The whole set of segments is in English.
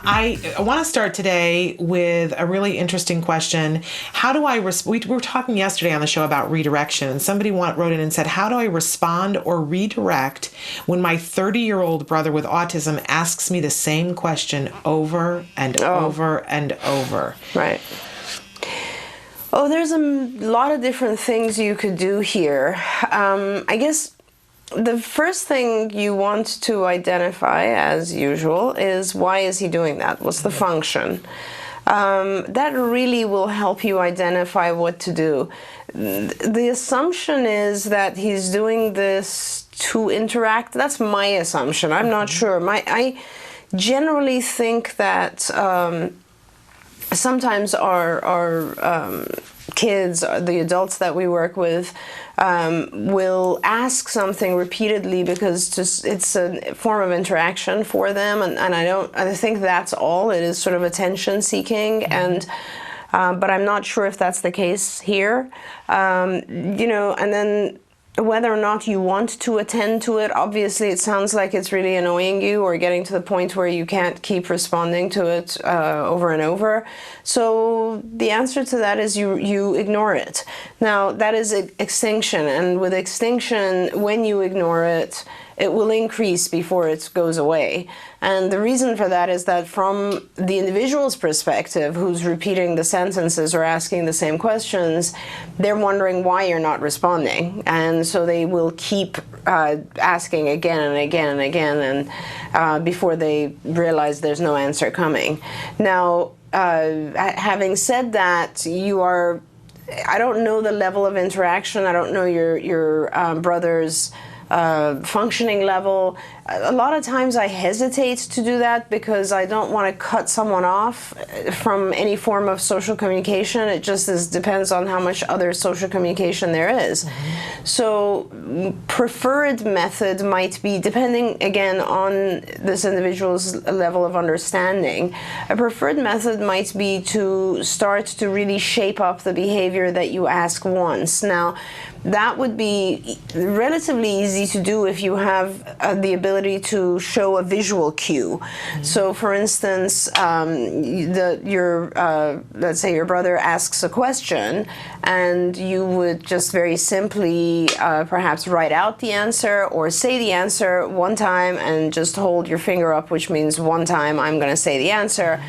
I want to start today with a really interesting question. How do I, we were talking yesterday on the show about redirection, and somebody wrote in and said, how do I respond or redirect when my 30-year-old brother with autism asks me the same question over and over and over? Right. Oh, there's a lot of different things you could do here. I guess the first thing you want to identify, as usual, is why is he doing that? What's the function? That really will help you identify what to do. The assumption is that he's doing this to interact. That's my assumption. I'm not sure. I generally think that sometimes our kids, the adults that we work with, will ask something repeatedly because it's a form of interaction for them, and I think that's all. It is sort of attention seeking, and but I'm not sure if that's the case here. And then whether or not you want to attend to it, obviously it sounds like it's really annoying you or getting to the point where you can't keep responding to it over and over. So the answer to that is you ignore it. Now, that is extinction, and with extinction, when you ignore it, it will increase before it goes away. And the reason for that is that from the individual's perspective, who's repeating the sentences or asking the same questions, they're wondering why you're not responding. And so they will keep asking again and again and again, and before they realize there's no answer coming. Now, having said that, I don't know the level of interaction. I don't know your brother's functioning level. A lot of times I hesitate to do that because I don't want to cut someone off from any form of social communication. It just depends on how much other social communication there is. Mm-hmm. So preferred method might be, depending again on this individual's level of understanding, a preferred method might be to start to really shape up the behavior that you ask once. Now, that would be relatively easy to do if you have the ability to show a visual cue. Mm-hmm. So, for instance, let's say your brother asks a question, and you would just very simply perhaps write out the answer or say the answer one time and just hold your finger up, which means one time I'm going to say the answer,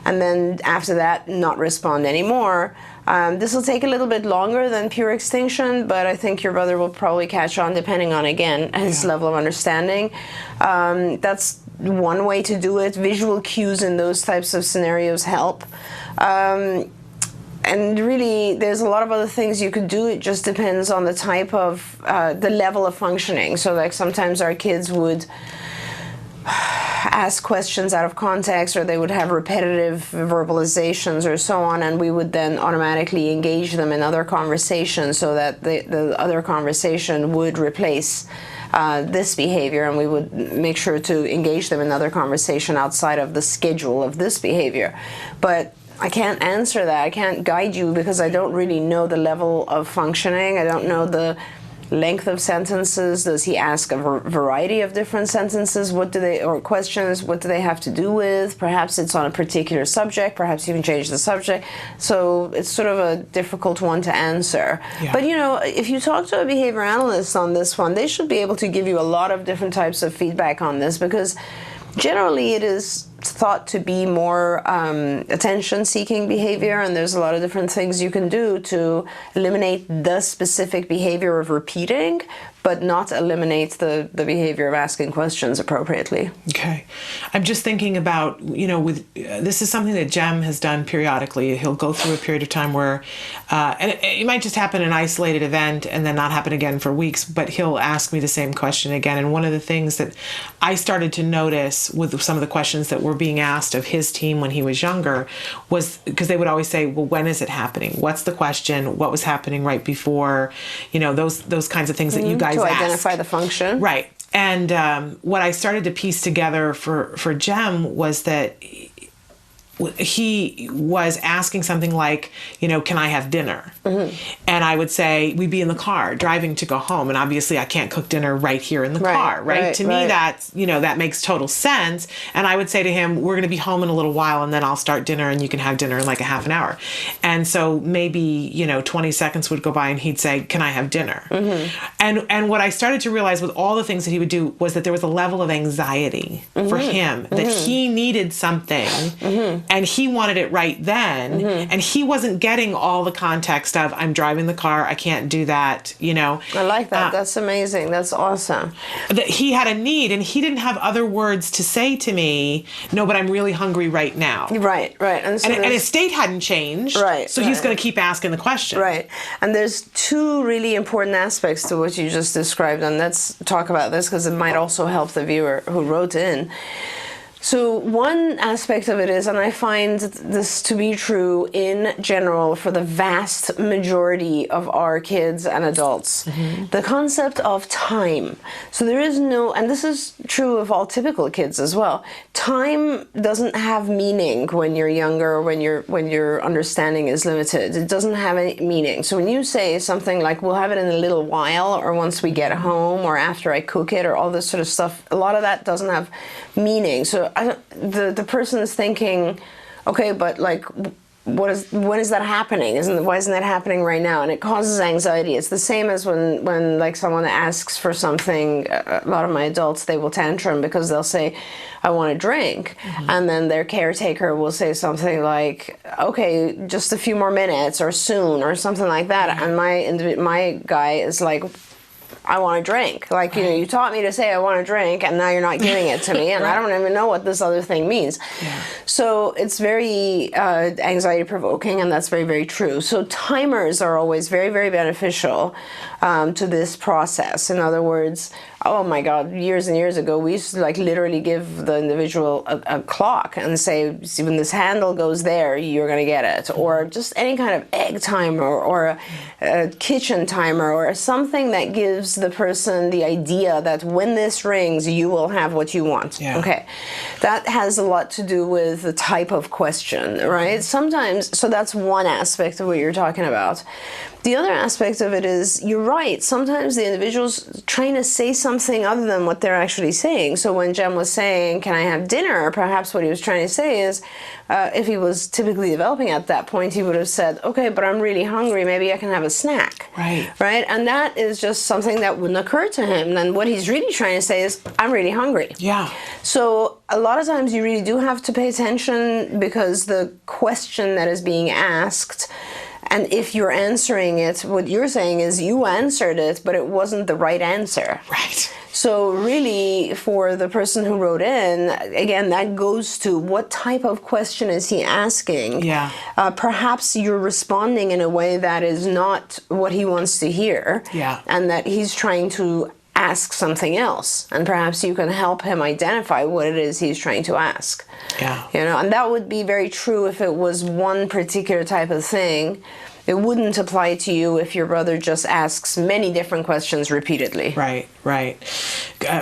and then after that not respond anymore. This will take a little bit longer than pure extinction, but I think your brother will probably catch on depending on, again, his level of understanding. That's one way to do it. Visual cues in those types of scenarios help. And really, there's a lot of other things you could do. It just depends on the type of, the level of functioning. So like sometimes our kids would ask questions out of context, or they would have repetitive verbalizations or so on, and we would then automatically engage them in other conversations so that the other conversation would replace this behavior, and we would make sure to engage them in other conversation outside of the schedule of this behavior. But I can't answer that. I can't guide you because I don't really know the level of functioning. I don't know the length of sentences. Does he ask a variety of different sentences? Or questions? What do they have to do with? Perhaps it's on a particular subject. Perhaps you can change the subject. So it's sort of a difficult one to answer. Yeah. But if you talk to a behavior analyst on this one, they should be able to give you a lot of different types of feedback on this, because generally it is thought to be more attention-seeking behavior, and there's a lot of different things you can do to eliminate the specific behavior of repeating, but not eliminate the behavior of asking questions appropriately. Okay. I'm just thinking about, this is something that Jem has done periodically. He'll go through a period of time where, and it might just happen an isolated event and then not happen again for weeks, but he'll ask me the same question again. And one of the things that I started to notice with some of the questions that were being asked of his team when he was younger was, because they would always say, well, when is it happening? What's the question? What was happening right before? Those kinds of things that you guys to ask. Identify the function. Right. And what I started to piece together for Jem was that he was asking something like, can I have dinner? And I would say, we'd be in the car driving to go home. And obviously I can't cook dinner right here in the car, right? To me, that's, that makes total sense. And I would say to him, we're going to be home in a little while and then I'll start dinner and you can have dinner in like a half an hour. And so maybe, 20 seconds would go by and he'd say, can I have dinner? And what I started to realize with all the things that he would do was that there was a level of anxiety for him, that he needed something and he wanted it right then. And he wasn't getting all the context of, I'm driving the car, I can't do that, I like that. That's amazing. That's awesome. That he had a need and he didn't have other words to say to me, no, but I'm really hungry right now. Right. And, so and his state hadn't changed. So he's going to keep asking the question. Right. And there's two really important aspects to what you just described. And let's talk about this because it might also help the viewer who wrote in. So one aspect of it is, and I find this to be true in general for the vast majority of our kids and adults, the concept of time. So there is no, and this is true of all typical kids as well, time doesn't have meaning when you're younger, when your understanding is limited. It doesn't have any meaning. So when you say something like, we'll have it in a little while, or once we get home, or after I cook it, or all this sort of stuff, a lot of that doesn't have meaning. So the person is thinking, okay, but like, when is that happening? Why isn't that happening right now? And it causes anxiety. It's the same as when like someone asks for something. A lot of my adults, they will tantrum because they'll say, I want a drink. And then their caretaker will say something like, okay, just a few more minutes or soon or something like that. And my guy is like, I want a drink. Like, you taught me to say I want a drink, and now you're not giving it to me, and I don't even know what this other thing means. So it's very anxiety-provoking, and that's very, very true. So timers are always very, very beneficial to this process. In other words, oh my God, years and years ago, we used to like literally give the individual a clock and say, see, when this handle goes there, you're going to get it. Or just any kind of egg timer or a kitchen timer or something that gives the person the idea that when this rings, you will have what you want. Okay. That has a lot to do with the type of question, right? Sometimes, so that's one aspect of what you're talking about. The other aspect of it is, you're right, sometimes the individual's trying to say something other than what they're actually saying. So when Jem was saying, can I have dinner? Perhaps what he was trying to say is, if he was typically developing at that point, he would have said, okay, but I'm really hungry, maybe I can have a snack. Right? And that is just something that wouldn't occur to him. And what he's really trying to say is, I'm really hungry. So a lot of times you really do have to pay attention, because the question that is being asked, and if you're answering it, what you're saying is you answered it, but it wasn't the right answer. So really, for the person who wrote in, again, that goes to what type of question is he asking? Perhaps you're responding in a way that is not what he wants to hear, and that he's trying to ask something else, and perhaps you can help him identify what it is he's trying to ask. And that would be very true if it was one particular type of thing. It wouldn't apply to you if your brother just asks many different questions repeatedly.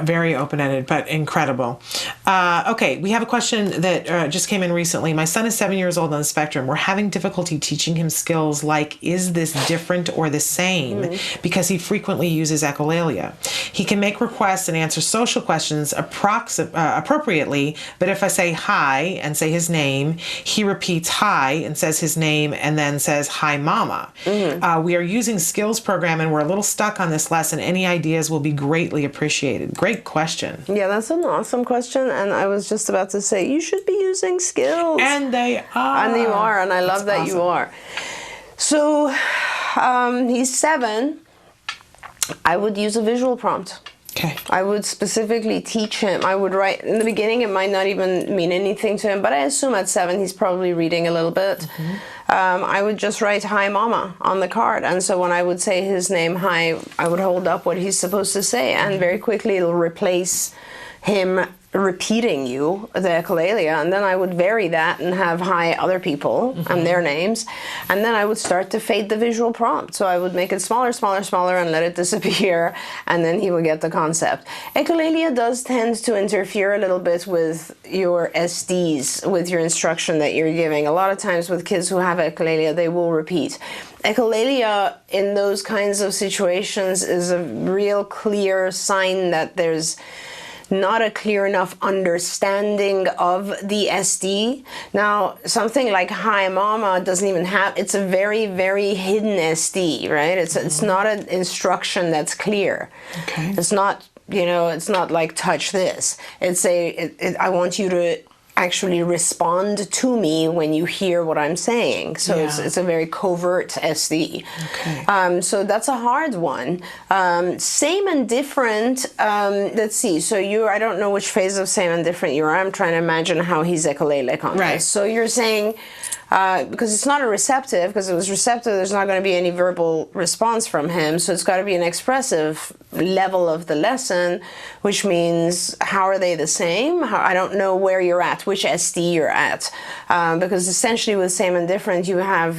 Very open-ended, but incredible. Okay, we have a question that just came in recently. My son is 7 years old on the spectrum. We're having difficulty teaching him skills like, is this different or the same? Because he frequently uses echolalia. He can make requests and answer social questions appropriately, but if I say hi and say his name, he repeats hi and says his name and then says, hi, Mama. We are using skills program and we're a little stuck on this lesson. Any ideas will be greatly appreciated. Great question. Yeah, that's an awesome question. And I was just about to say, you should be using skills. And they are. And you are. And I love that you are. So he's 7. I would use a visual prompt. I would specifically teach him. I would write, in the beginning it might not even mean anything to him, but I assume at 7 he's probably reading a little bit. I would just write, hi, Mama, on the card. And so when I would say his name, hi, I would hold up what he's supposed to say. And very quickly it'll replace him repeating you, the echolalia, and then I would vary that and have hi other people and their names, and then I would start to fade the visual prompt. So I would make it smaller, smaller, smaller, and let it disappear, and then he would get the concept. Echolalia does tend to interfere a little bit with your SDs, with your instruction that you're giving. A lot of times with kids who have echolalia, they will repeat. Echolalia in those kinds of situations is a real clear sign that there's not a clear enough understanding of the SD. Now, something like hi mama doesn't even have, it's a very, very hidden SD, right? It's not an instruction that's clear. Okay. It's not, it's not like touch this. It's I want you to actually respond to me when you hear what I'm saying. So it's a very covert SD. Okay. So that's a hard one. Same and different. Let's see. So I don't know which phase of same and different you are. I'm trying to imagine how he's echolalic on Right. this. So you're saying, because it's not a receptive, because if it was receptive, there's not going to be any verbal response from him. So it's got to be an expressive level of the lesson, which means how are they the same? I don't know where you're at, which SD you're at. Because essentially with same and different, you have,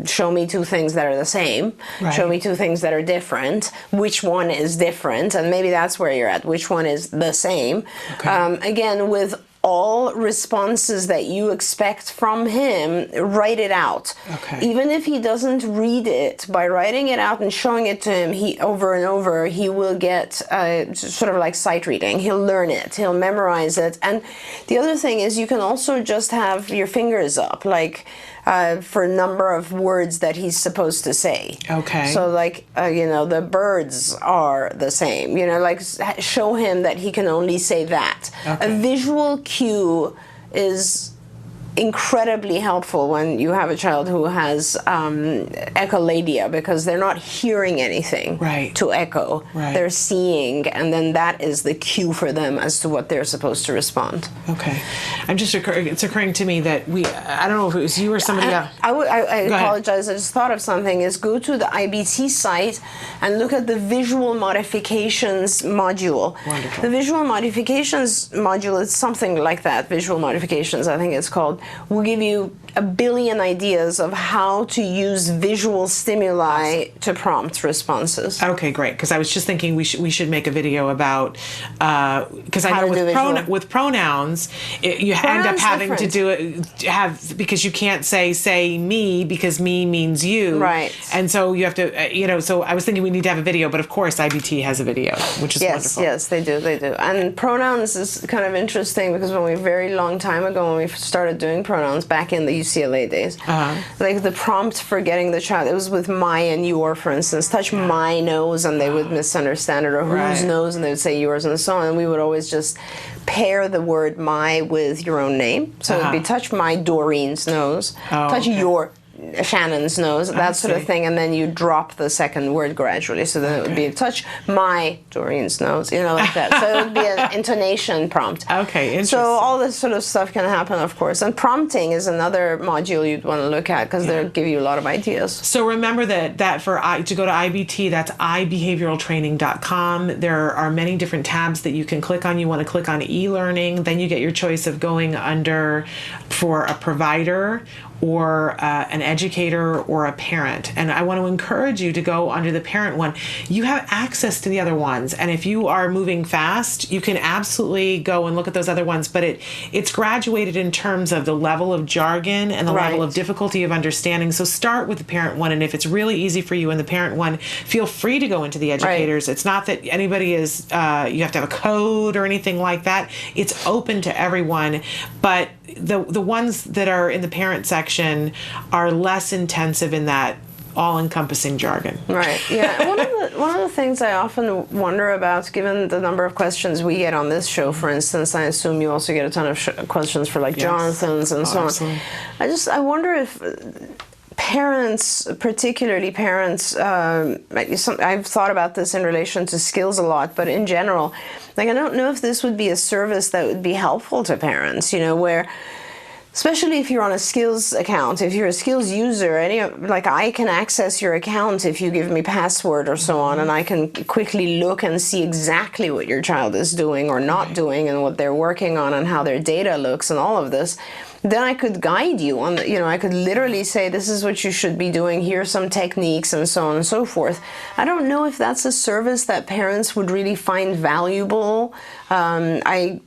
show me two things that are the same. Right. Show me two things that are different. Which one is different? And maybe that's where you're at. Which one is the same? Okay. Again, with all responses that you expect from him, write it out. Okay. Even if he doesn't read it, by writing it out and showing it to him, he over and over, he will get sort of like sight reading. He'll learn it. He'll memorize it. And the other thing is you can also just have your fingers up, like for a number of words that he's supposed to say. Okay. So like, the birds are the same. Like show him that he can only say that. Okay. A visual cue is incredibly helpful when you have a child who has echolalia, because they're not hearing anything Right. to echo. Right. They're seeing, and then that is the cue for them as to what they're supposed to respond. Okay. It's occurring to me that I don't know if it was you or somebody else. I Go apologize. I just thought of something. Is go to the IBT site and look at the visual modifications module. Wonderful. The visual modifications module is something like that. Visual modifications, I think it's called, will give you a billion ideas of how to use visual stimuli to prompt responses. Okay, great. Because I was just thinking we should make a video about, because I How know to do with pronouns, you end up having to do it because you can't say me, because me means you. Right. And so you have to, so I was thinking we need to have a video, but of course IBT has a video, which is wonderful. Yes, they do. And pronouns is kind of interesting because when we very long time ago, when we started doing pronouns back in the UCLA days, like the prompt for getting the child, it was with my and your, for instance, touch my nose, and they would misunderstand it, or whose nose, and they would say yours, and so on. And we would always just pair the word my with your own name. So it would be touch my Doreen's nose, touch your Shannon's nose, that sort of thing, and then you drop the second word gradually. So then it would be touch my Doreen's nose, like that. So it would be an intonation prompt. Okay, interesting. So all this sort of stuff can happen, of course. And prompting is another module you'd want to look at, because they'll give you a lot of ideas. So remember that to go to IBT, that's ibehavioraltraining.com. There are many different tabs that you can click on. You want to click on e-learning, then you get your choice of going under for a provider or an educator or a parent. And I want to encourage you to go under the parent one. You have access to the other ones. And if you are moving fast, you can absolutely go and look at those other ones. But it's graduated in terms of the level of jargon and the level of difficulty of understanding. So start with the parent one. And if it's really easy for you in the parent one, feel free to go into the educators. It's not that anybody is, you have to have a code or anything like that. It's open to everyone. But the ones that are in the parent section are less intensive in that all-encompassing jargon. Right. Yeah. One of the things I often wonder about, given the number of questions we get on this show, for instance, I assume you also get a ton of questions for Jonathan's and so on. I wonder if parents, particularly parents, I've thought about this in relation to skills a lot, but in general, I don't know if this would be a service that would be helpful to parents, where especially if you're on a skills account, if you're a skills user, like I can access your account if you give me password or so on, and I can quickly look and see exactly what your child is doing or not doing and what they're working on and how their data looks and all of this. Then I could guide you on, I could literally say, this is what you should be doing, here's some techniques and so on and so forth. I don't know if that's a service that parents would really find valuable. I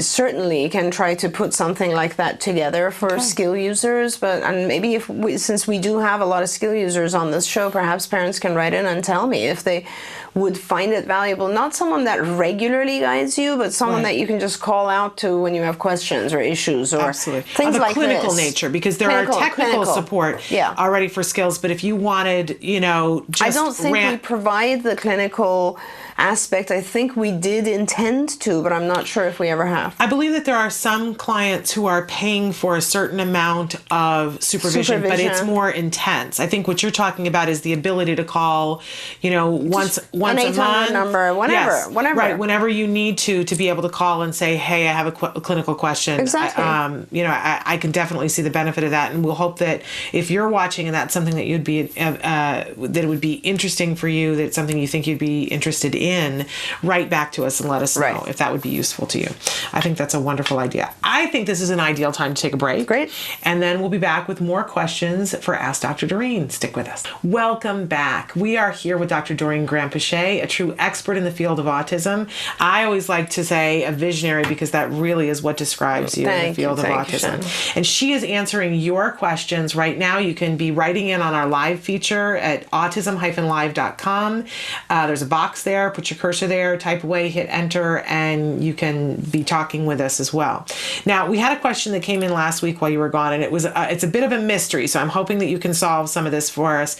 certainly can try to put something like that together for skill users, and maybe since we do have a lot of skill users on this show, perhaps parents can write in and tell me if they would find it valuable. Not someone that regularly guides you, but someone that you can just call out to when you have questions or issues or things of a like clinical this. nature, because there are technical support already for skills, but if you wanted, just I don't think we provide the clinical aspect. I think we did intend to, but I'm not sure if we ever have. I believe that there are some clients who are paying for a certain amount of supervision, but it's more intense. I think what you're talking about is the ability to call, once a month number, whenever. Right, whenever you need to be able to call and say, hey, I have a clinical question. Exactly. I can definitely see the benefit of that, and we'll hope that if you're watching and that's something that you'd be that it would be interesting for you, that it's something you think you'd be interested in, write back to us and let us know if that would be useful to you. I think that's a wonderful idea. I think this is an ideal time to take a break. Great. And then we'll be back with more questions for Ask Dr. Doreen. Stick with us. Welcome back. We are here with Dr. Doreen Granpeesheh, a true expert in the field of autism. I always like to say a visionary, because that really is what describes you in the field of autism. And she is answering your questions right now. You can be writing in on our live feature at autism-live.com. There's a box there. Put your cursor there, type away, hit enter, and you can be talking with us as well. Now, we had a question that came in last week while you were gone, and it's a bit of a mystery, so I'm hoping that you can solve some of this for us.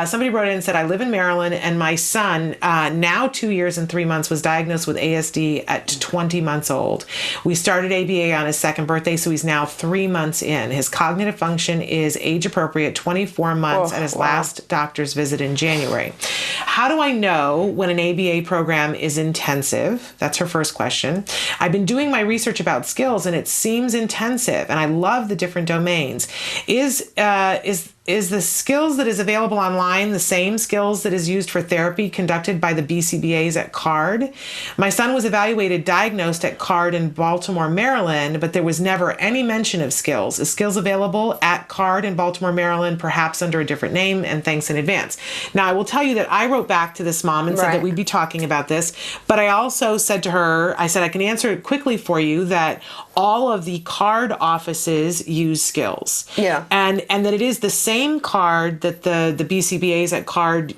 Somebody wrote in and said, I live in Maryland, and my son, now 2 years and 3 months, was diagnosed with ASD at 20 months old. We started ABA on his second birthday, so he's now 3 months in. His cognitive function is age appropriate, 24 months at his last doctor's visit in January. How do I know when an ABA program is intensive? That's her first question. I've been doing my research about skills, and it seems intensive, and I love the different domains. Is the skills that is available online the same skills that is used for therapy conducted by the BCBAs at CARD? My son was diagnosed at CARD in Baltimore, Maryland, but there was never any mention of skills. Is skills available at CARD in Baltimore, Maryland, perhaps under a different name? And thanks in advance. Now, I will tell you that I wrote back to this mom and said that we'd be talking about this, but I also said to her, I said, I can answer it quickly for you that all of the CARD offices use skills. Yeah. And that it is the same card that the BCBAs at CARD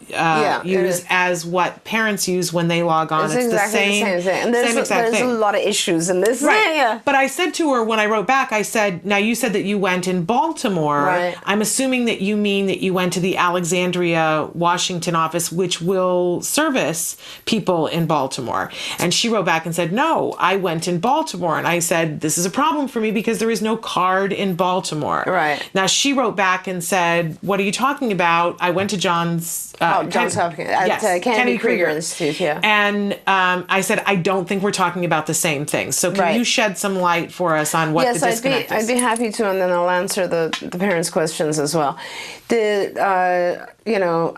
use as what parents use when they log on. It's exactly the same thing. And there's a lot of issues in this. Right. Yeah. But I said to her when I wrote back, I said, now you said that you went in Baltimore. Right. I'm assuming that you mean that you went to the Alexandria, Washington office, which will service people in Baltimore. And she wrote back and said, no, I went in Baltimore. And I said, this is a problem for me because there is no CARD in Baltimore. Right. Now she wrote back and said, what are you talking about? I went to Johns Hopkins at Kennedy Krieger Institute. Yeah. And I said, I don't think we're talking about the same thing. So can you shed some light for us on what the disconnect is? I'd be happy to, and then I'll answer the parents' questions as well.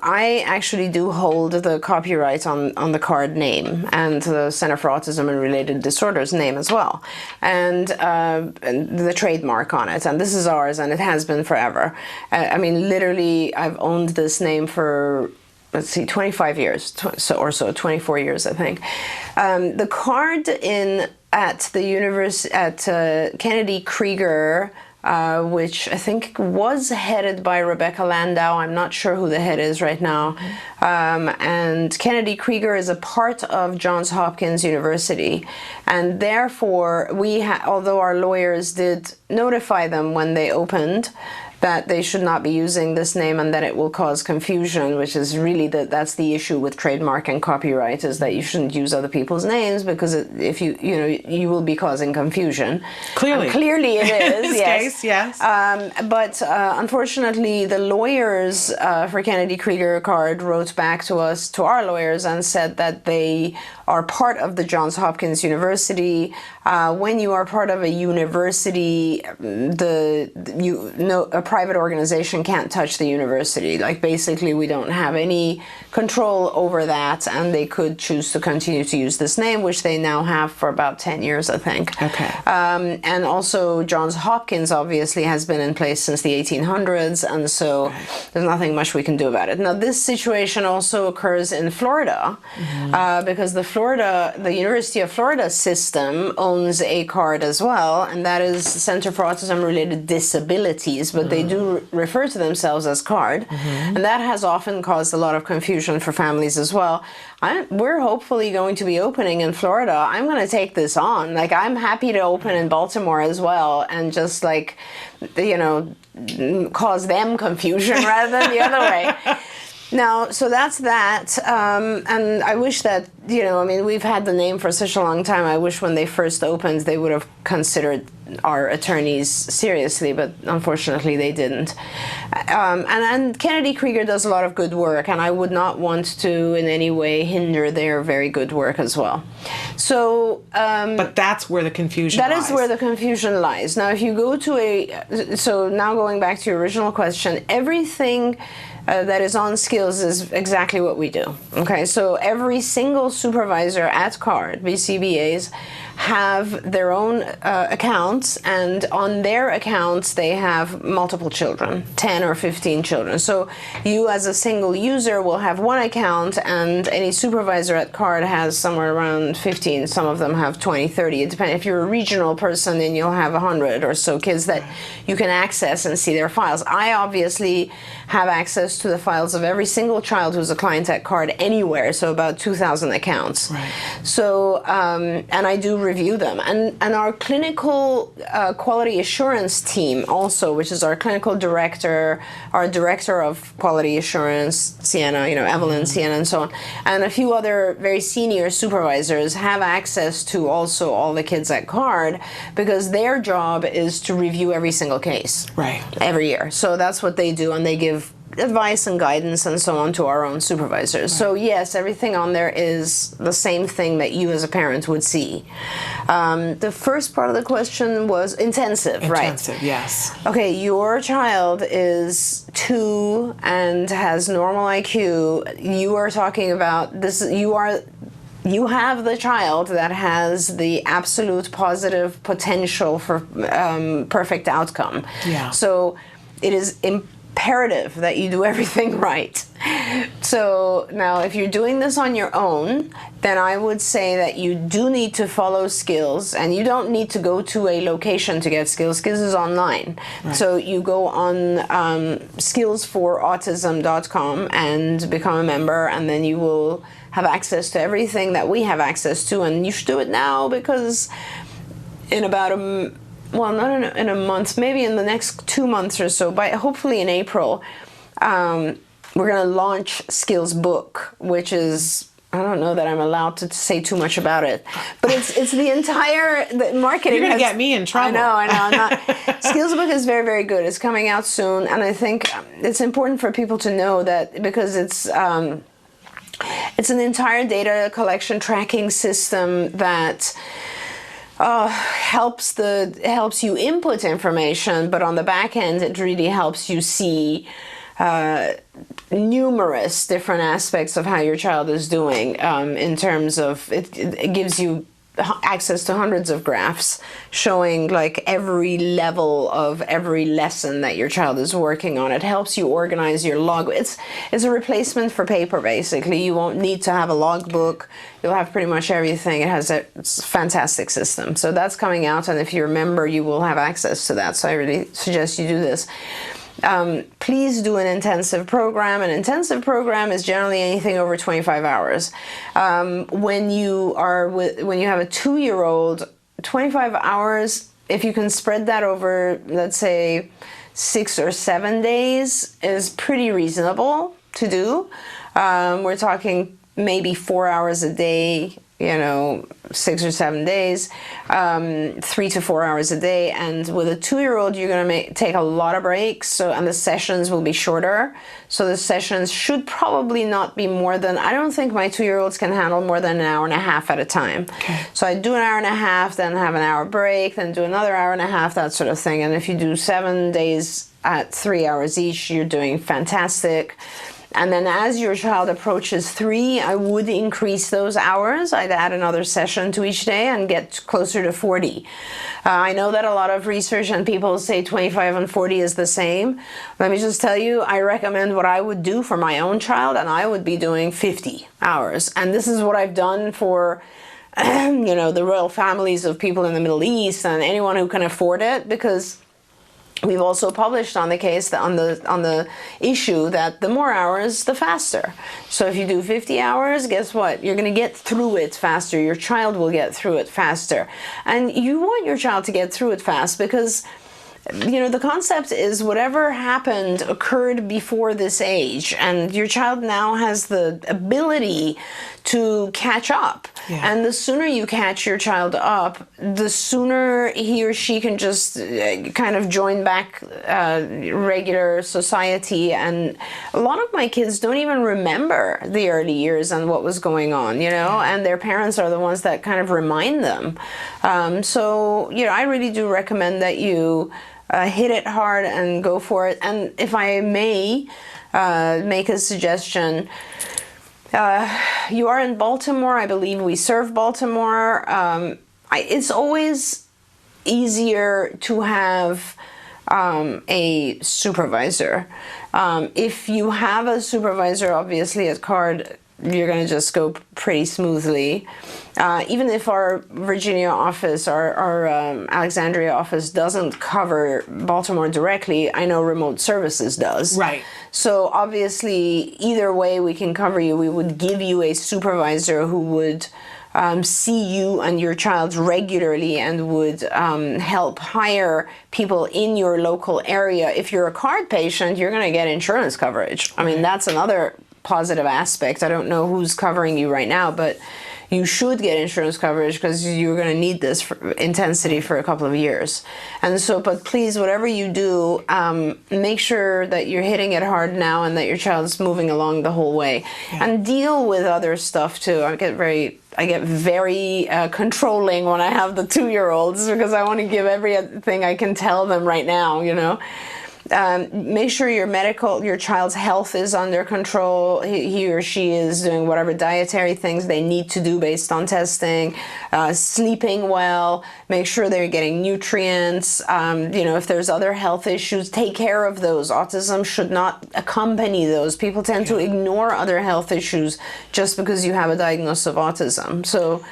I actually do hold the copyright on the CARD name and the Center for Autism and Related Disorders name as well, and the trademark on it. And this is ours, and it has been forever. Literally, I've owned this name for 25 years, 24 years, I think. The CARD at the at Kennedy Krieger, which I think was headed by Rebecca Landau. I'm not sure who the head is right now. And Kennedy Krieger is a part of Johns Hopkins University. And therefore, although our lawyers did notify them when they opened, that they should not be using this name and that it will cause confusion, which is really that's the issue with trademark and copyright, is that you shouldn't use other people's names, because if you will be causing confusion. Clearly it is. In this case, yes. But unfortunately, the lawyers for Kennedy Krieger Card wrote back to us, to our lawyers, and said that they are part of the Johns Hopkins University. When you are part of a university, a private organization can't touch the university. Like, basically, we don't have any control over that, and they could choose to continue to use this name, which they now have for about 10 years, I think. Okay. And also, Johns Hopkins obviously has been in place since the 1800s, and so there's nothing much we can do about it. Now, this situation also occurs in Florida, because the University of Florida system owns a card as well, and that is Center for Autism-Related Disabilities, but they do refer to themselves as CARD, and that has often caused a lot of confusion for families as well. We're hopefully going to be opening in Florida. I'm going to take this on. Like, I'm happy to open in Baltimore as well, and just, like, cause them confusion rather than the other way. Now, so that's that, and I wish that, we've had the name for such a long time. I wish when they first opened, they would have considered our attorneys seriously, but unfortunately they didn't. And Kennedy Krieger does a lot of good work, and I would not want to in any way hinder their very good work as well. So, but that's where the confusion lies. That is where the confusion lies. Now, if you go to so now going back to your original question, everything that is on Skills is exactly what we do. Okay, so every single supervisor at CARD, BCBAs, have their own accounts, and on their accounts they have multiple children, 10 or 15 children. So you as a single user will have one account, and any supervisor at CARD has somewhere around 15. Some of them have 20, 30. It depends. If you're a regional person, then you'll have 100 or so kids that you can access and see their files. I obviously have access to the files of every single child who's a client at CARD anywhere, so about 2,000 accounts. Right. So, and I do review them. And our clinical quality assurance team also, which is our clinical director, our director of quality assurance, Sienna, Evelyn, Sienna, and so on, and a few other very senior supervisors have access to also all the kids at CARD, because their job is to review every single case. Right. Every year. So that's what they do, and they give advice and guidance and so on to our own supervisors. Right. So yes, everything on there is the same thing that you as a parent would see. The first part of the question was intensive, right? Intensive, yes. Okay, your child is 2 and has normal IQ. You are talking about this. You have the child that has the absolute positive potential for perfect outcome. Yeah. So it is imperative that you do everything right. So now, if you're doing this on your own, then I would say that you do need to follow Skills, and you don't need to go to a location to get Skills. Skills is online. Right. So you go on skillsforautism.com and become a member, and then you will have access to everything that we have access to. And you should do it now, because in about not in a month, maybe in the next 2 months or so, hopefully in April, we're going to launch Skills Book, which is, I don't know that I'm allowed to say too much about it, but it's the marketing. You're going to get me in trouble. I know. I'm not. Skills Book is very, very good. It's coming out soon, and I think it's important for people to know that, because it's an entire data collection tracking system that helps you input information, but on the back end, it really helps you see numerous different aspects of how your child is doing. In terms of it gives you access to hundreds of graphs showing like every level of every lesson that your child is working on. It helps you organize your log. It's a replacement for paper, basically. You won't need to have a logbook. You'll have pretty much everything. It's a fantastic system. So that's coming out, and if you're a member, you will have access to that. So I really suggest you do this. Please do an intensive program. An intensive program is generally anything over 25 hours. When you have a 2-year-old, 25 hours, if you can spread that over, let's say, 6 or 7 days is pretty reasonable to do. We're talking maybe 4 hours a day, 6 or 7 days, 3 to 4 hours a day. And with a 2-year-old, you're going to take a lot of breaks. And the sessions will be shorter. So the sessions should probably not be more than, I don't think my 2-year-olds can handle more than an hour and a half at a time. Okay. So I do an hour and a half, then have an hour break, then do another hour and a half, that sort of thing. And if you do 7 days at 3 hours each, you're doing fantastic. And then as your child approaches 3, I would increase those hours. I'd add another session to each day and get closer to 40. I know that a lot of research and people say 25 and 40 is the same. Let me just tell you, I recommend what I would do for my own child, and I would be doing 50 hours. And this is what I've done for the royal families of people in the Middle East and anyone who can afford it, because we've also published on the case that on the issue that the more hours, the faster. So if you do 50 hours, guess what? You're going to get through it faster. Your child will get through it faster. And you want your child to get through it fast because the concept is whatever happened occurred before this age, and your child now has the ability to catch up. Yeah. And the sooner you catch your child up, the sooner he or she can just kind of join back regular society. And a lot of my kids don't even remember the early years and what was going on, and their parents are the ones that kind of remind them. So I really do recommend that you hit it hard and go for it. And if I may make a suggestion, you are in Baltimore. I believe we serve Baltimore. It's always easier to have a supervisor. If you have a supervisor, obviously at CARD, you're going to just go pretty smoothly. Even if our Virginia office, our Alexandria office doesn't cover Baltimore directly, I know Remote Services does. Right. So obviously, either way we can cover you. We would give you a supervisor who would see you and your child regularly and would help hire people in your local area. If you're a CARD patient, you're going to get insurance coverage. I mean, that's another positive aspect. I don't know who's covering you right now, but you should get insurance coverage because you're going to need this intensity for a couple of years. And so, but please, whatever you do, make sure that you're hitting it hard now and that your child's moving along the whole way. Yeah. And deal with other stuff too. I get very controlling when I have the 2-year-olds because I want to give everything I can tell them right now, Make sure your child's health is under control. He or she is doing whatever dietary things they need to do based on testing, sleeping well, make sure they're getting nutrients. If there's other health issues, take care of those. Autism should not accompany those. People tend to ignore other health issues just because you have a diagnosis of autism. So,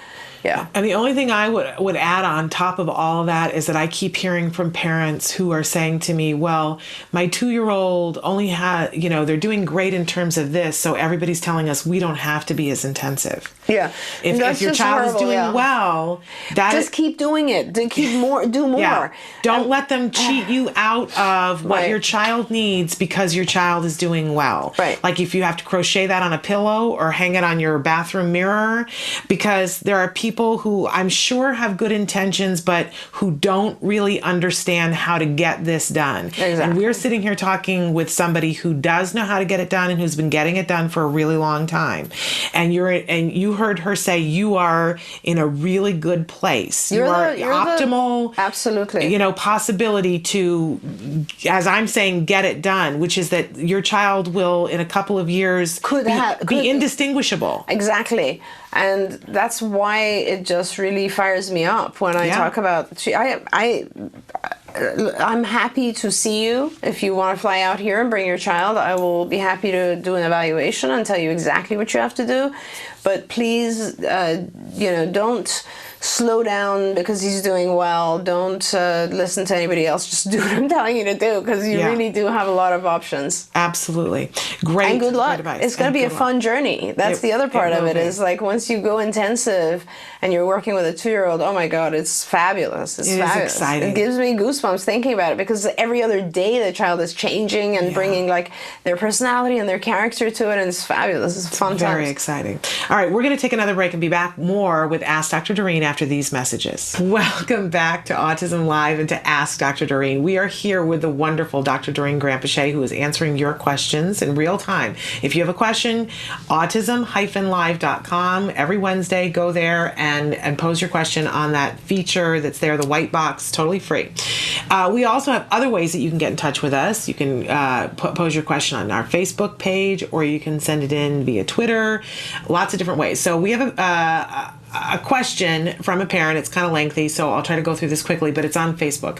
yeah. And the only thing I would add on top of all of that is that I keep hearing from parents who are saying to me, well, my 2-year-old only had, they're doing great in terms of this, so everybody's telling us we don't have to be as intensive. Yeah. If your child is doing well, just keep doing it. Do more. Yeah. Don't let them cheat you out of what your child needs because your child is doing well. Right. Like if you have to crochet that on a pillow or hang it on your bathroom mirror, because there are people who I'm sure have good intentions, but who don't really understand how to get this done. Exactly. And we're sitting here talking with somebody who does know how to get it done and who's been getting it done for a really long time. And you heard her say you are in a really good place. You're optimal. Absolutely. Possibility to, as I'm saying, get it done, which is that your child will in a couple of years be indistinguishable. Exactly. And that's why it just really fires me up when I talk about. I'm happy to see you. If you want to fly out here and bring your child, I will be happy to do an evaluation and tell you exactly what you have to do. But please, don't slow down because he's doing well. Don't listen to anybody else. Just do what I'm telling you to do, because you really do have a lot of options. Absolutely. Great. And good luck. Advice. It's going to be a fun journey. That's the other part of it, is like once you go intensive and you're working with a 2-year-old, oh my God, it's fabulous. It's fabulous. Exciting. It gives me goosebumps thinking about it, because every other day the child is changing and bringing like their personality and their character to it, and it's fabulous. It's fun times. Very exciting. All right, we're going to take another break and be back more with Ask Dr. Doreen after these messages. Welcome back to Autism Live and to Ask Dr. Doreen. We are here with the wonderful Dr. Doreen Granpeesheh, who is answering your questions in real time. If you have a question, autism-live.com. Every Wednesday, go there and pose your question on that feature that's there, the white box, totally free. We also have other ways that you can get in touch with us. You can pose your question on our Facebook page, or you can send it in via Twitter. Lots of different ways. So we have a question from a parent. It's kind of lengthy, so I'll try to go through this quickly, but it's on Facebook.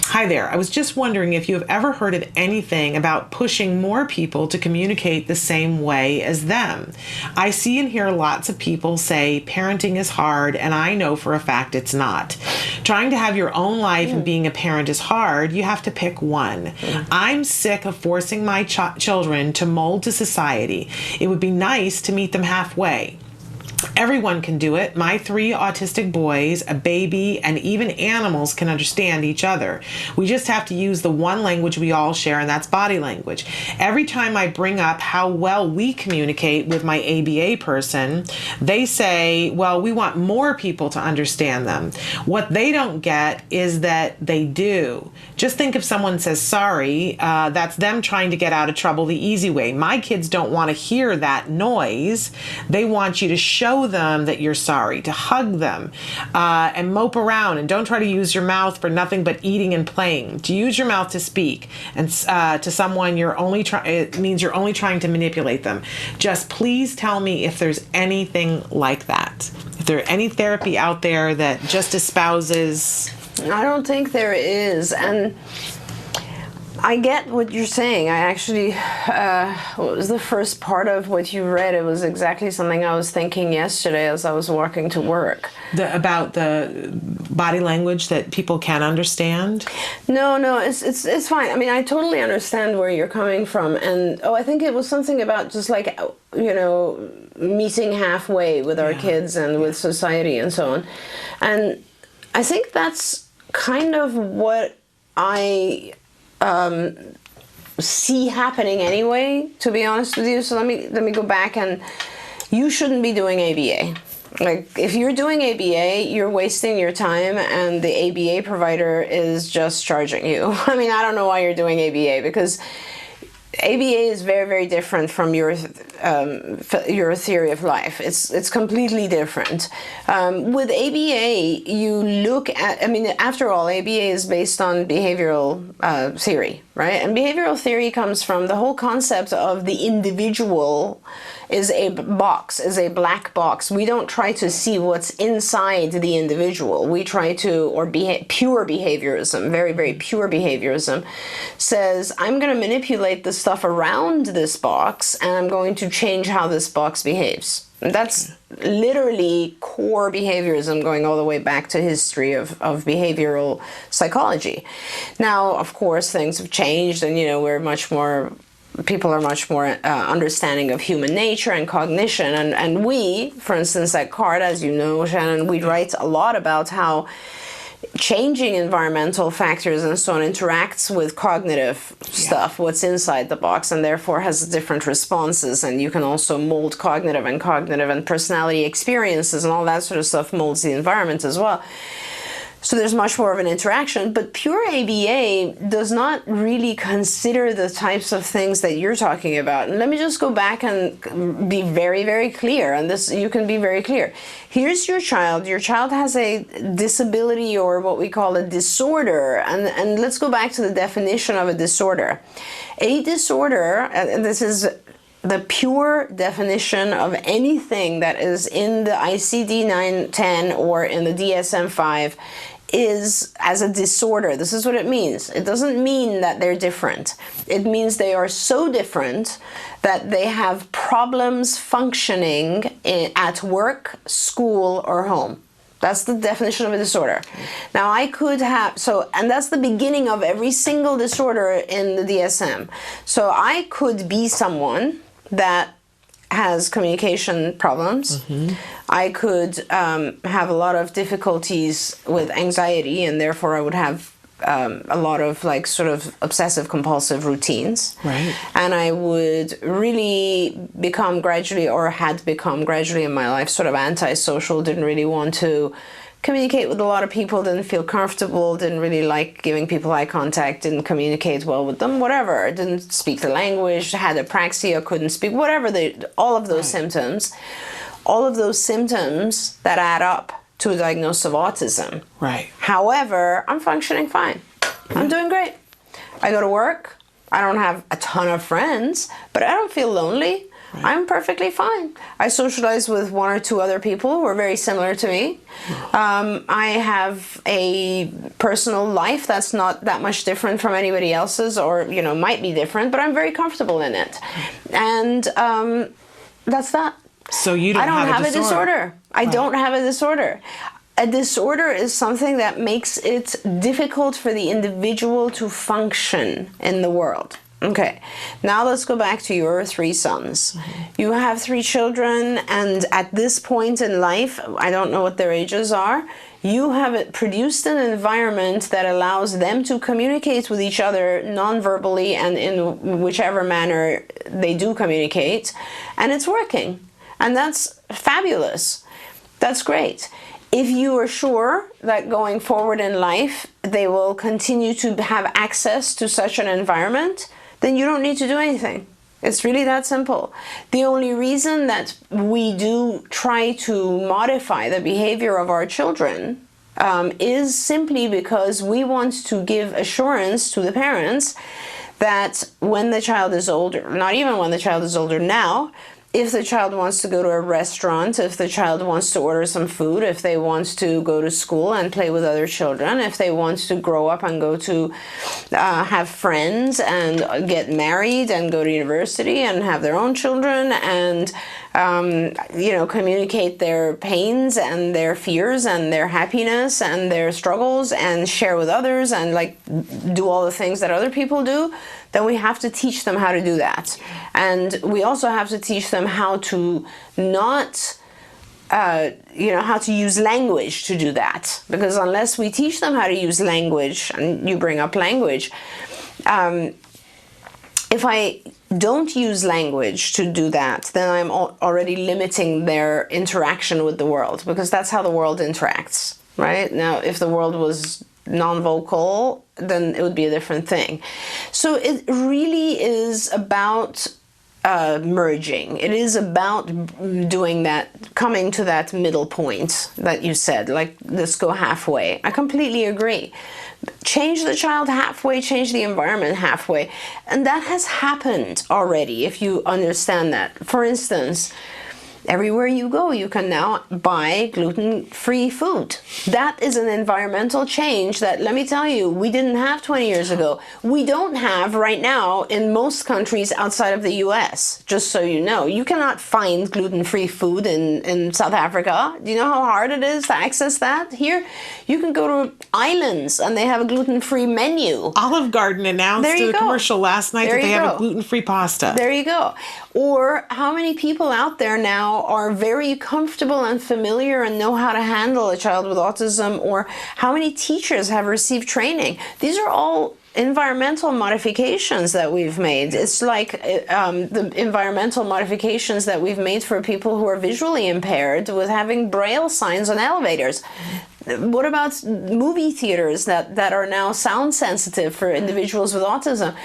Hi there. I was just wondering if you have ever heard of anything about pushing more people to communicate the same way as them. I see and hear lots of people say parenting is hard, and I know for a fact it's not. Trying to have your own life and being a parent is hard. You have to pick one. I'm sick of forcing my children to mold to society. It would be nice to meet them halfway. Everyone can do it. My 3 autistic boys, a baby, and even animals can understand each other. We just have to use the one language we all share, and that's body language. Every time I bring up how well we communicate with my ABA person, they say, well, we want more people to understand them. What they don't get is that they do. Just think if someone says sorry, that's them trying to get out of trouble the easy way. My kids don't want to hear that noise. They want you to show them that you're sorry, to hug them, and mope around, and don't try to use your mouth for nothing but eating and playing. To use your mouth to speak and to someone, it means you're only trying to manipulate them. Just please tell me if there's anything like that. If there any therapy out there that just espouses. I don't think there is, and I get what you're saying. I actually, what was the first part of what you read? It was exactly something I was thinking yesterday as I was walking to work. About the body language that people can understand? No, it's fine. I mean, I totally understand where you're coming from. And, I think it was something about just like, meeting halfway with our kids and with society and so on. And I think that's kind of what I see happening anyway, to be honest with you. So let me go back, and you shouldn't be doing ABA. Like, if you're doing ABA, you're wasting your time, and the ABA provider is just charging you. I mean, I don't know why you're doing ABA, because ABA is very, very different from your theory of life. It's completely different. With ABA, you look at, I mean, after all, ABA is based on behavioral theory, right? And behavioral theory comes from the whole concept of the individual is a box, is a black box. We don't try to see what's inside the individual. We try to, pure behaviorism, very, very pure behaviorism, says, I'm going to manipulate the stuff around this box, and I'm going to change how this box behaves. And that's literally core behaviorism, going all the way back to history of behavioral psychology. Now, of course, things have changed, and, people are much more understanding of human nature and cognition. And we, for instance, at CART, as you know, Shannon, we write a lot about how changing environmental factors and so on interacts with cognitive stuff, what's inside the box, and therefore has different responses. And you can also mold cognitive and personality experiences, and all that sort of stuff molds the environment as well. So there's much more of an interaction, but pure ABA does not really consider the types of things that you're talking about. And let me just go back and be very, very clear, and this, you can be very clear. Here's your child. Your child has a disability, or what we call a disorder, and let's go back to the definition of a disorder. A disorder, and this is the pure definition of anything that is in the ICD-9-10 or in the DSM-5, is as a disorder. This is what it means. It doesn't mean that they're different. It means they are so different that they have problems functioning at work, school, or home. That's the definition of a disorder. Now I could have, and that's the beginning of every single disorder in the DSM. So I could be someone that has communication problems. I could have a lot of difficulties with anxiety, and therefore I would have a lot of like sort of obsessive compulsive routines. Right. And I would really become gradually, or had become gradually in my life, sort of antisocial, didn't really want to communicate with a lot of people, didn't feel comfortable, didn't really like giving people eye contact, didn't communicate well with them, whatever, didn't speak the language, had apraxia, couldn't speak, whatever, all of those symptoms, all of those symptoms that add up to a diagnosis of autism. Right. However, I'm functioning fine. I'm doing great. I go to work. I don't have a ton of friends, but I don't feel lonely. Right. I'm perfectly fine. I socialize with one or two other people who are very similar to me. I have a personal life that's not that much different from anybody else's, or, you know, might be different, but I'm very comfortable in it. And that's that. So you don't have a disorder. I don't have a disorder. A disorder is something that makes it difficult for the individual to function in the world. Okay, now let's go back to your 3 sons. You have 3 children, and at this point in life, I don't know what their ages are, you have produced an environment that allows them to communicate with each other non-verbally and in whichever manner they do communicate, and it's working. And that's fabulous. That's great. If you are sure that going forward in life, they will continue to have access to such an environment, then you don't need to do anything. It's really that simple. The only reason that we do try to modify the behavior of our children is simply because we want to give assurance to the parents that when the child is older, not even when the child is older now, if the child wants to go to a restaurant, if the child wants to order some food, if they want to go to school and play with other children, if they want to grow up and go to have friends and get married and go to university and have their own children and you know, communicate their pains and their fears and their happiness and their struggles and share with others and like do all the things that other people do, then we have to teach them how to do that. And we also have to teach them how to not, you know, how to use language to do that. Because unless we teach them how to use language, and you bring up language, if I don't use language to do that, then I'm already limiting their interaction with the world, because that's how the world interacts, right? Now, if the world was non-vocal, then it would be a different thing. So it really is about merging. It is about doing that, coming to that middle point that you said, like, let's go halfway. I completely agree. Change the child halfway, change the environment halfway. And that has happened already, if you understand that. For instance, everywhere you go, you can now buy gluten-free food. That is an environmental change that, let me tell you, we didn't have 20 years ago. We don't have right now in most countries outside of the US, just so you know. You cannot find gluten-free food in South Africa. Do you know how hard it is to access that? Here, you can go to islands and they have a gluten-free menu. Olive Garden announced in a commercial last night that they have a gluten-free pasta. There you go. Or how many people out there now are very comfortable and familiar and know how to handle a child with autism, or how many teachers have received training. These are all environmental modifications that we've made. It's like the environmental modifications that we've made for people who are visually impaired with having braille signs on elevators. What about movie theaters that are now sound sensitive for individuals with autism?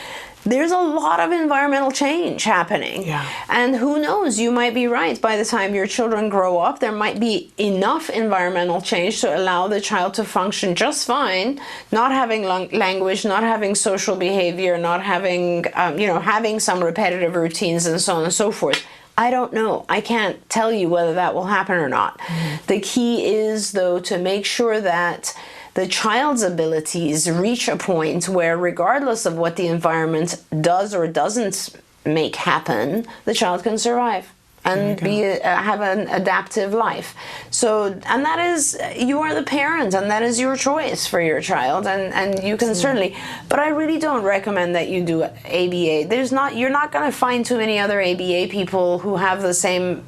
There's a lot of environmental change happening. Yeah. And who knows, you might be right. By the time your children grow up, there might be enough environmental change to allow the child to function just fine, not having language, not having social behavior, not having, you know, having some repetitive routines and so on and so forth. I don't know. I can't tell you whether that will happen or not. The key is, though, to make sure that the child's abilities reach a point where, regardless of what the environment does or doesn't make happen, the child can survive. and have an adaptive life. So, and that is, you are the parent, and that is your choice for your child, and you can certainly, but I really don't recommend that you do ABA. You're not going to find too many other ABA people who have the same,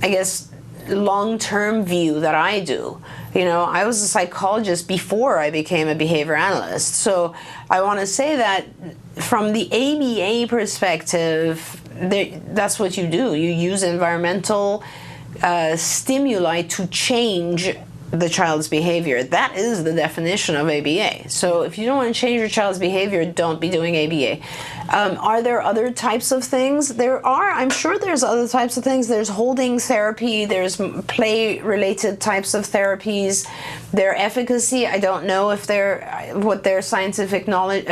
I guess, long-term view that I do. You know, I was a psychologist before I became a behavior analyst. So I want to say that from the ABA perspective, that's what you do. You use environmental stimuli to change the child's behavior. That is the definition of ABA. So if you don't want to change your child's behavior, don't be doing ABA. Are there other types of things? There are. I'm sure there's other types of things. There's holding therapy. There's play-related types of therapies. Their efficacy, I don't know if what their scientific knowledge,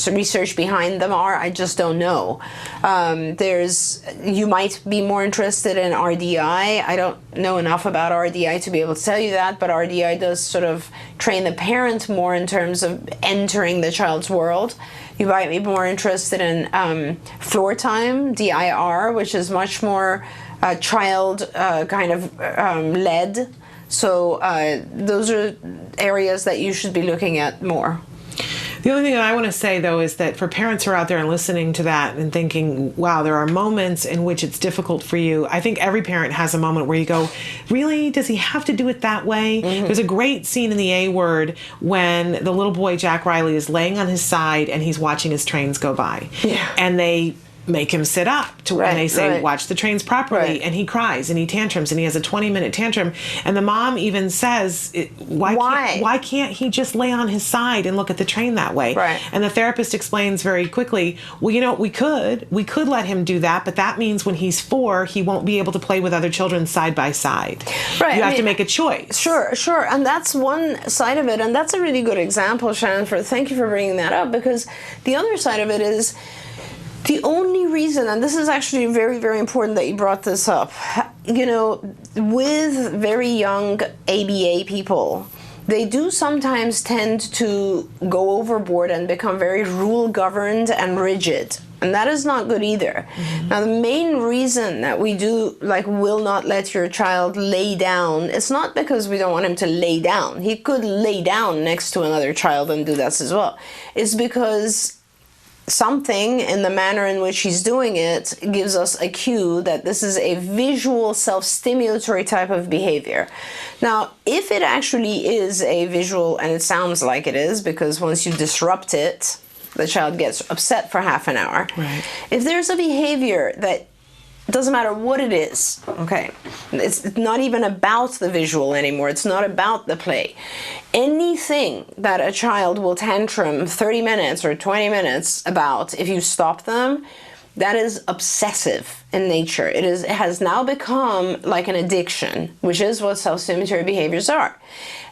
research behind them are. I just don't know. You might be more interested in RDI. I don't know enough about RDI to be able to tell you that, but RDI does sort of train the parent more in terms of entering the child's world. You might be more interested in floor time, DIR, which is much more child kind of led. So those are areas that you should be looking at more. The only thing that I want to say, though, is that for parents who are out there and listening to that and thinking, wow, there are moments in which it's difficult for you. I think every parent has a moment where you go, really? Does he have to do it that way? Mm-hmm. There's a great scene in The A Word when the little boy, Jack Riley, is laying on his side and he's watching his trains go by. Yeah. And they make him sit up and they say, watch the trains properly. And he cries and he tantrums and he has a 20-minute tantrum. And the mom even says, why can't he just lay on his side and look at the train that way? Right. And the therapist explains very quickly, well, you know, we could let him do that, but that means when he's 4, he won't be able to play with other children side by side. Right. You have to make a choice. Sure. And that's one side of it. And that's a really good example, Shannon, thank you for bringing that up, because the other side of it is, the only reason, and this is actually very, very important that you brought this up, you know, with very young ABA people, they do sometimes tend to go overboard and become very rule-governed and rigid. And that is not good either. Mm-hmm. Now, the main reason that we will not let your child lay down, it's not because we don't want him to lay down. He could lay down next to another child and do that as well. It's because something in the manner in which he's doing it gives us a cue that this is a visual self-stimulatory type of behavior. Now, if it actually is a visual, and it sounds like it is, because once you disrupt it, the child gets upset for half an hour. Right. If there's a behavior that doesn't matter what it is, okay? It's not even about the visual anymore. It's not about the play. Anything that a child will tantrum 30 minutes or 20 minutes about, if you stop them, that is obsessive in nature. It has now become like an addiction, which is what self-stimulatory behaviors are.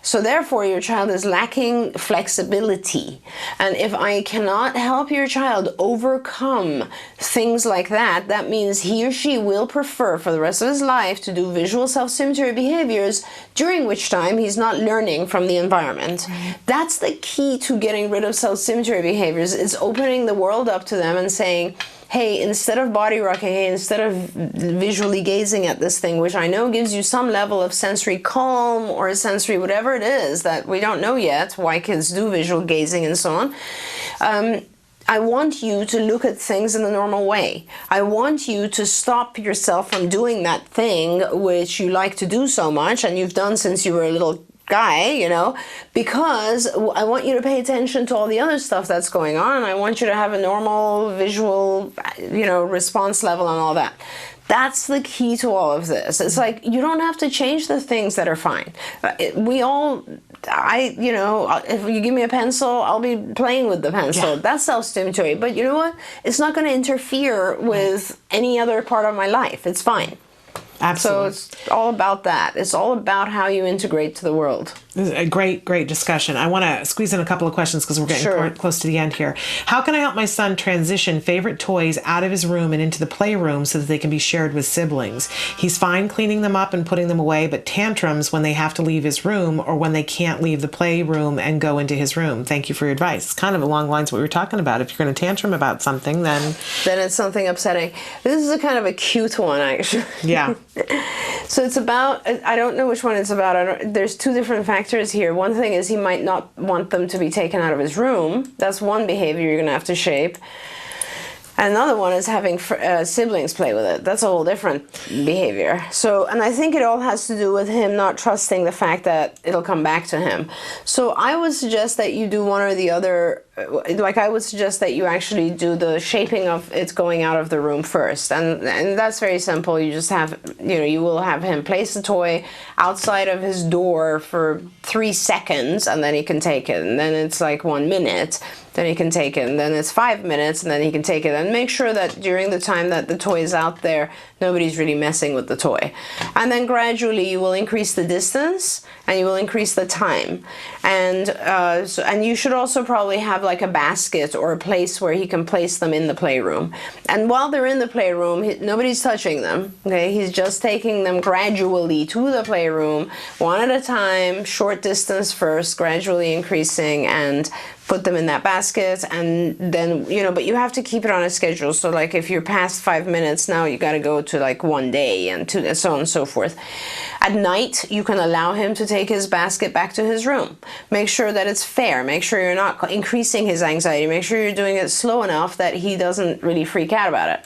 So therefore, your child is lacking flexibility. And if I cannot help your child overcome things like that, that means he or she will prefer for the rest of his life to do visual self-stimulatory behaviors, during which time he's not learning from the environment. Right. That's the key to getting rid of self-stimulatory behaviors. It's opening the world up to them and saying, hey, instead of body rocking, hey, instead of visually gazing at this thing, which I know gives you some level of sensory calm or sensory whatever it is that we don't know yet, why kids do visual gazing and so on, I want you to look at things in the normal way. I want you to stop yourself from doing that thing which you like to do so much and you've done since you were a little guy, you know, because I want you to pay attention to all the other stuff that's going on, and I want you to have a normal visual, you know, response level and all that. That's the key to all of this. It's like, you don't have to change the things that are fine. If you give me a pencil, I'll be playing with the pencil. Yeah. That's self-stimulatory. But you know what? It's not going to interfere with any other part of my life. It's fine. Absolutely. So it's all about that. It's all about how you integrate to the world. This is a great discussion. I want to squeeze in a couple of questions because we're getting close to the end here. How can I help my son transition favorite toys out of his room and into the playroom so that they can be shared with siblings? He's fine cleaning them up and putting them away, but tantrums when they have to leave his room or when they can't leave the playroom and go into his room. Thank you for your advice. It's kind of along the lines of what we were talking about. If you're going to tantrum about something, then it's something upsetting. This is a kind of a cute one, actually. Yeah. So it's about, I don't know which one it's about. There's two different factors here. One thing is he might not want them to be taken out of his room. That's one behavior you're going to have to shape. Another one is having siblings play with it. That's a whole different behavior. So, and I think it all has to do with him not trusting the fact that it'll come back to him. So I would suggest that you do one or the other. Like I would suggest that you actually do the shaping of it going out of the room first. And that's very simple. You just have, you will have him place the toy outside of his door for 3 seconds and then he can take it. And then it's like 1 minute. Then he can take it, and then it's 5 minutes, and then he can take it. And make sure that during the time that the toy is out there, nobody's really messing with the toy. And then gradually you will increase the distance, and you will increase the time. And and you should also probably have like a basket or a place where he can place them in the playroom. And while they're in the playroom, nobody's touching them. Okay, he's just taking them gradually to the playroom, one at a time, short distance first, gradually increasing, and put them in that basket. And then, but you have to keep it on a schedule. So like if you're past 5 minutes, now you got to go to like 1 day and so on and so forth. At night, you can allow him to take his basket back to his room. Make sure that it's fair. Make sure you're not increasing his anxiety. Make sure you're doing it slow enough that he doesn't really freak out about it.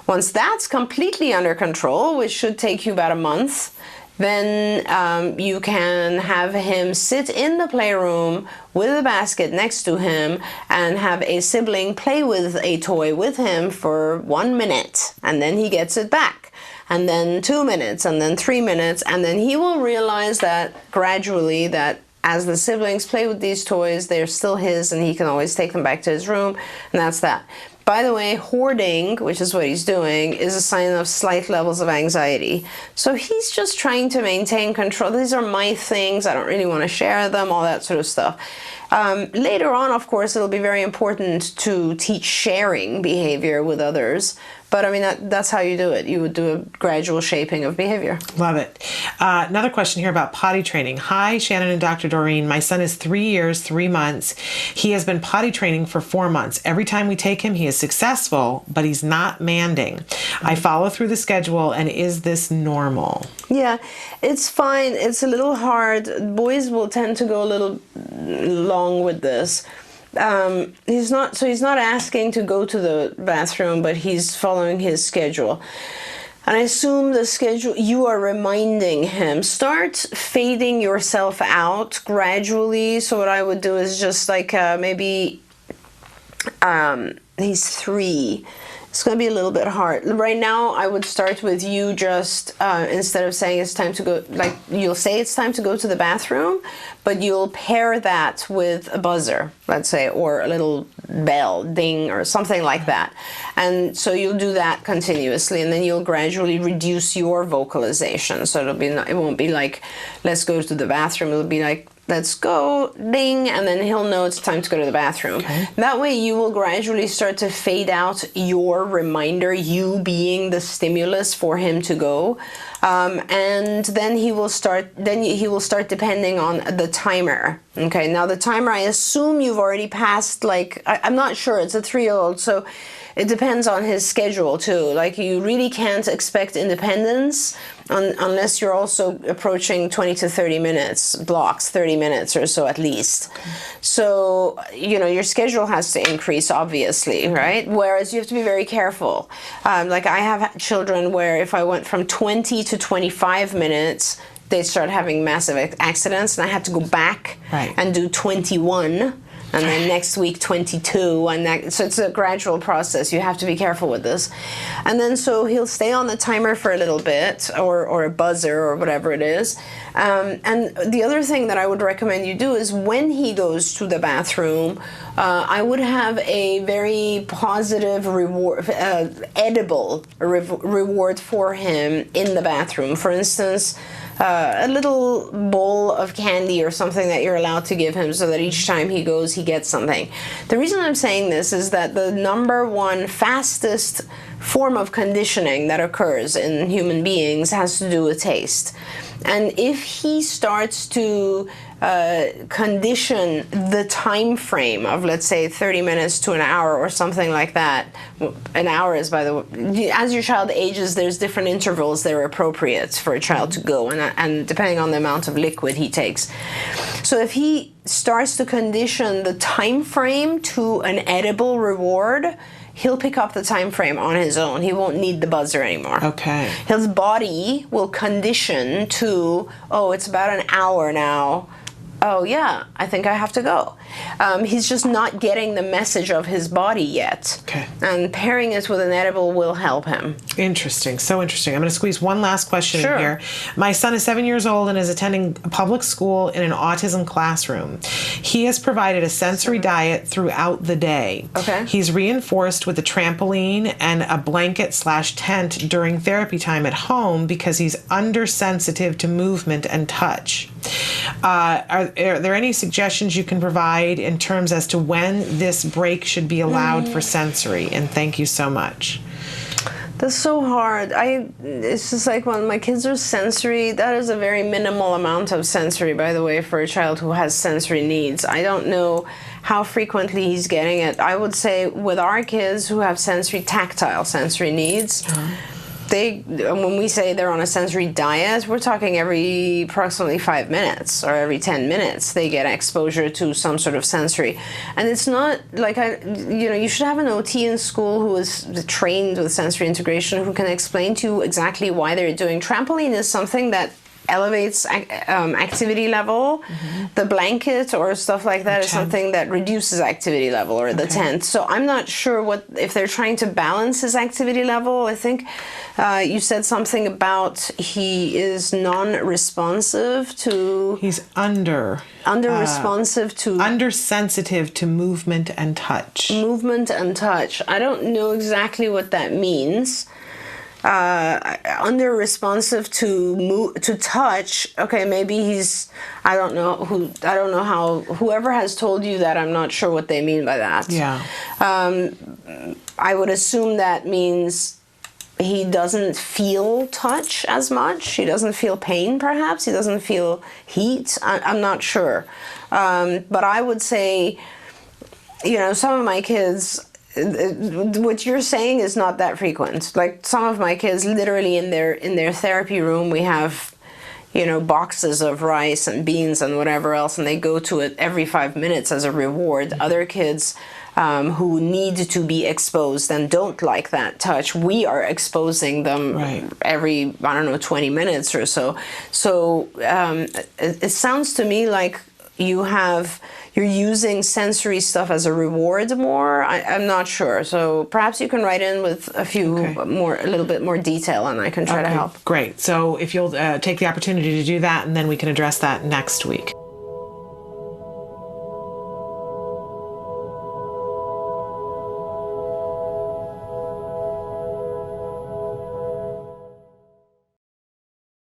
Once that's completely under control, which should take you about a month, then you can have him sit in the playroom with a basket next to him and have a sibling play with a toy with him for 1 minute, and then he gets it back, and then 2 minutes, and then 3 minutes, and then he will realize that gradually that as the siblings play with these toys, they're still his and he can always take them back to his room, and that's that. By the way, hoarding, which is what he's doing, is a sign of slight levels of anxiety. So he's just trying to maintain control. These are my things. I don't really want to share them, all that sort of stuff. Later on, of course, it'll be very important to teach sharing behavior with others. But I mean, that's how you do it. You would do a gradual shaping of behavior. Love it. Another question here about potty training. Hi, Shannon and Dr. Doreen. My son is 3 years, 3 months. He has been potty training for 4 months. Every time we take him, he is successful, but he's not manding. I follow through the schedule, and is this normal? Yeah, it's fine. It's a little hard. Boys will tend to go a little long with this. He's not asking to go to the bathroom, but he's following his schedule. And I assume the schedule, you are reminding him. Start fading yourself out gradually. So what I would do is just like maybe he's 3. It's going to be a little bit hard. Right now, I would start with you just, instead of saying it's time to go, like you'll say it's time to go to the bathroom, but you'll pair that with a buzzer, let's say, or a little bell, ding, or something like that. And so you'll do that continuously, and then you'll gradually reduce your vocalization. So it won't be like, let's go to the bathroom. It'll be like, let's go, ding, and then he'll know it's time to go to the bathroom. Okay. That way you will gradually start to fade out your reminder, you being the stimulus for him to go. And then he will start depending on the timer. Okay, now the timer, I assume you've already passed, like, I'm not sure, it's a 3-year-old, so it depends on his schedule too. Like, you really can't expect independence unless you're also approaching 20 to 30 minutes blocks, 30 minutes or so at least. Okay. So, your schedule has to increase, obviously, right? Whereas you have to be very careful. Like, I have children where if I went from 20 to 25 minutes, they start having massive accidents, and I had to go back and do 21. and then next week 22, and so it's a gradual process. You have to be careful with this. And then so he'll stay on the timer for a little bit, or a buzzer, or whatever it is. And the other thing that I would recommend you do is when he goes to the bathroom, I would have a very positive reward, edible reward for him in the bathroom. For instance, a little bowl of candy or something that you're allowed to give him, so that each time he goes, he gets something. The reason I'm saying this is that the number one fastest form of conditioning that occurs in human beings has to do with taste. And if he starts to condition the time frame of, let's say, 30 minutes to an hour or something like that. An hour is, by the way, as your child ages, there's different intervals that are appropriate for a child to go, and depending on the amount of liquid he takes. So if he starts to condition the time frame to an edible reward, he'll pick up the time frame on his own. He won't need the buzzer anymore. Okay. His body will condition to, oh, it's about an hour now. Oh, yeah, I think I have to go. He's just not getting the message of his body yet. Okay. And pairing it with an edible will help him. Interesting. So interesting. I'm going to squeeze one last question Sure. in here. My son is 7 years old and is attending a public school in an autism classroom. He has provided a sensory diet throughout the day. Okay. He's reinforced with a trampoline and a blanket/tent during therapy time at home because he's undersensitive to movement and touch. Are there any suggestions you can provide in terms as to when this break should be allowed for sensory? And thank you so much. That's so hard. It's just like when my kids are sensory, that is a very minimal amount of sensory, by the way, for a child who has sensory needs. I don't know how frequently he's getting it. I would say with our kids who have tactile sensory needs, when we say they're on a sensory diet, we're talking every approximately 5 minutes or every 10 minutes they get exposure to some sort of sensory. And it's not like, you should have an OT in school who is trained with sensory integration, who can explain to you exactly why they're doing. Trampoline is something that elevates activity level. Mm-hmm. The blanket or stuff like that is something that reduces activity level, or the tent. So I'm not sure if they're trying to balance his activity level. I think you said something about he is non-responsive to... He's under-responsive to... Undersensitive to movement and touch. Movement and touch. I don't know exactly what that means. Under responsive to touch. Okay, maybe he's. I don't know how. Whoever has told you that, I'm not sure what they mean by that. Yeah. I would assume that means he doesn't feel touch as much. He doesn't feel pain, perhaps. He doesn't feel heat. I'm not sure. But I would say, some of my kids. What you're saying is not that frequent. Like some of my kids, literally in their therapy room, we have, boxes of rice and beans and whatever else, and they go to it every 5 minutes as a reward. Mm-hmm. Other kids who need to be exposed and don't like that touch, we are exposing them every, 20 minutes or so. So it sounds to me like you're using sensory stuff as a reward more. I'm not sure. So perhaps you can write in with a little bit more detail, and I can try to help. Great. So if you'll take the opportunity to do that, and then we can address that next week.